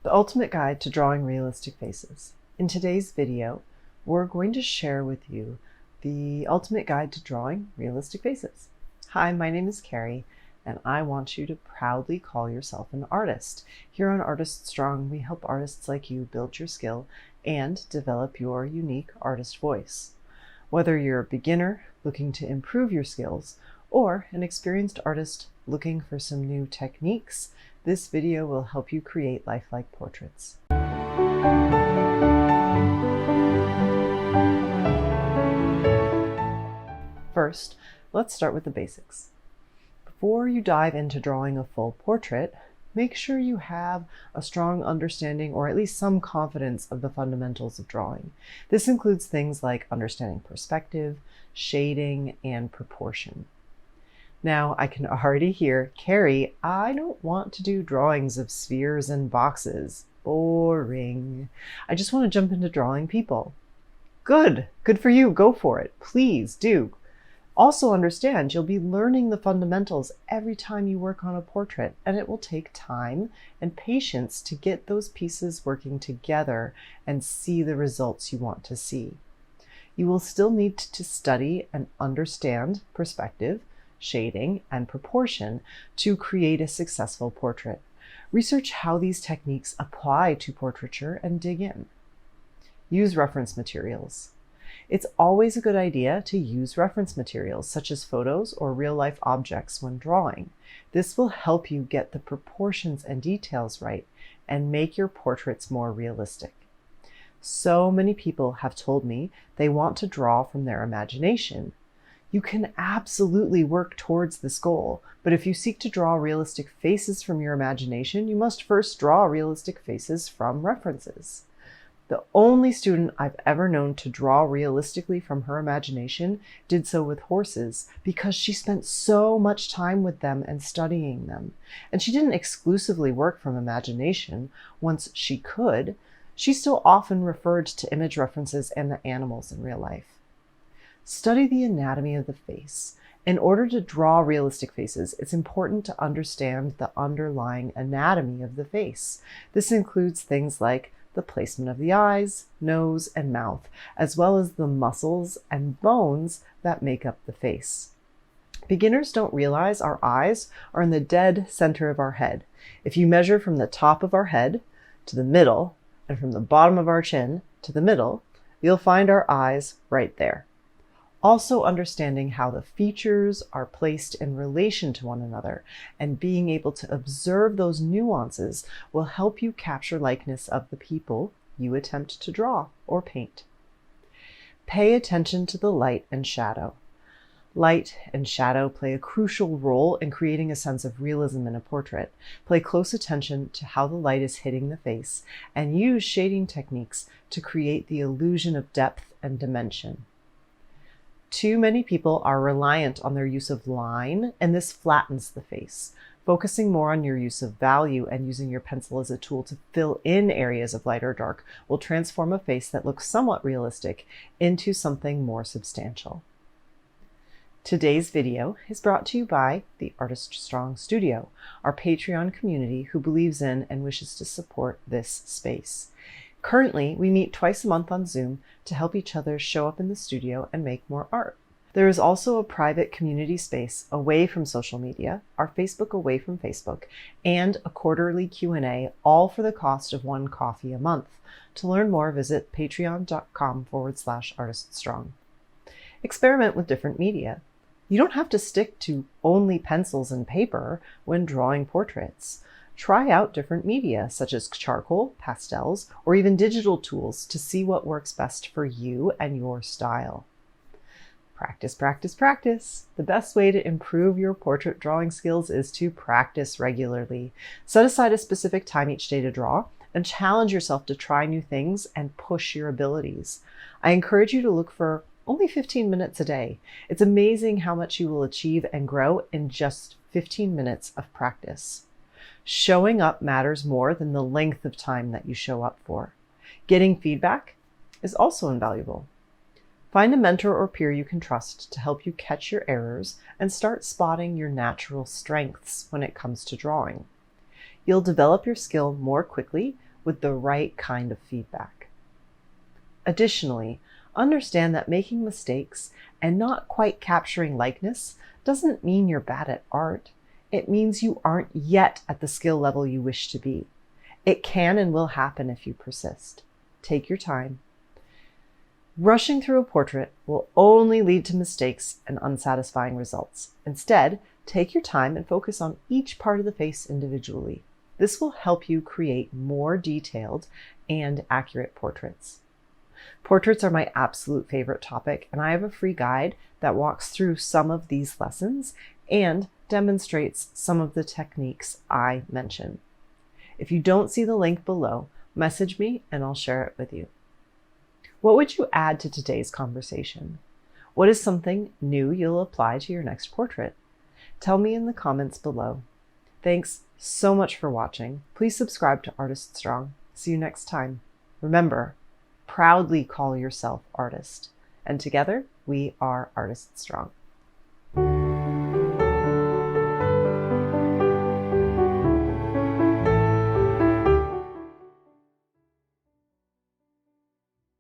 The ultimate guide to drawing realistic faces. In today's video, we're going to share with you the ultimate guide to drawing realistic faces. Hi, my name is Carrie, and I want you to proudly call yourself an artist. Here on Artist Strong, we help artists like you build your skill and develop your unique artist voice. Whether you're a beginner looking to improve your skills or an experienced artist looking for some new techniques, this video will help you create lifelike portraits. First, let's start with the basics. Before you dive into drawing a full portrait, make sure you have a strong understanding or at least some confidence of the fundamentals of drawing. This includes things like understanding perspective, shading, and proportion. Now, I can already hear, Carrie, I don't want to do drawings of spheres and boxes. Boring. I just want to jump into drawing people. Good for you. Go for it. Please do. Also understand you'll be learning the fundamentals every time you work on a portrait, and it will take time and patience to get those pieces working together and see the results you want to see. You will still need to study and understand perspective, shading, and proportion to create a successful portrait. Research how these techniques apply to portraiture and dig in. Use reference materials. It's always a good idea to use reference materials such as photos or real-life objects when drawing. This will help you get the proportions and details right and make your portraits more realistic. So many people have told me they want to draw from their imagination. You can absolutely work towards this goal, but if you seek to draw realistic faces from your imagination, you must first draw realistic faces from references. The only student I've ever known to draw realistically from her imagination did so with horses because she spent so much time with them and studying them. And she didn't exclusively work from imagination. Once she could, she still often referred to image references and the animals in real life. Study the anatomy of the face. In order to draw realistic faces, it's important to understand the underlying anatomy of the face. This includes things like the placement of the eyes, nose, and mouth, as well as the muscles and bones that make up the face. Beginners don't realize our eyes are in the dead center of our head. If you measure from the top of our head to the middle, and from the bottom of our chin to the middle, you'll find our eyes right there. Also understanding how the features are placed in relation to one another and being able to observe those nuances will help you capture likeness of the people you attempt to draw or paint. Pay attention to the light and shadow. Light and shadow play a crucial role in creating a sense of realism in a portrait. Pay close attention to how the light is hitting the face and use shading techniques to create the illusion of depth and dimension. Too many people are reliant on their use of line, and this flattens the face. Focusing more on your use of value and using your pencil as a tool to fill in areas of light or dark will transform a face that looks somewhat realistic into something more substantial. Today's video is brought to you by the Artist Strong Studio, our Patreon community who believes in and wishes to support this space. Currently, we meet twice a month on Zoom to help each other show up in the studio and make more art. There is also a private community space away from social media, our Facebook away from Facebook, and a quarterly Q&A, all for the cost of one coffee a month. To learn more, visit patreon.com/artiststrong. Experiment with different media. You don't have to stick to only pencils and paper when drawing portraits. Try out different media, such as charcoal, pastels, or even digital tools to see what works best for you and your style. Practice, practice, practice. The best way to improve your portrait drawing skills is to practice regularly. Set aside a specific time each day to draw and challenge yourself to try new things and push your abilities. I encourage you to look for only 15 minutes a day. It's amazing how much you will achieve and grow in just 15 minutes of practice. Showing up matters more than the length of time that you show up for. Getting feedback is also invaluable. Find a mentor or peer you can trust to help you catch your errors and start spotting your natural strengths when it comes to drawing. You'll develop your skill more quickly with the right kind of feedback. Additionally, understand that making mistakes and not quite capturing likeness doesn't mean you're bad at art. It means you aren't yet at the skill level you wish to be. It can and will happen if you persist. Take your time. Rushing through a portrait will only lead to mistakes and unsatisfying results. Instead, take your time and focus on each part of the face individually. This will help you create more detailed and accurate portraits. Portraits are my absolute favorite topic, and I have a free guide that walks through some of these lessons and demonstrates some of the techniques I mention. If you don't see the link below, message me and I'll share it with you. What would you add to today's conversation? What is something new you'll apply to your next portrait? Tell me in the comments below. Thanks so much for watching. Please subscribe to Artist Strong. See you next time. Remember, proudly call yourself artist, and together we are Artist Strong.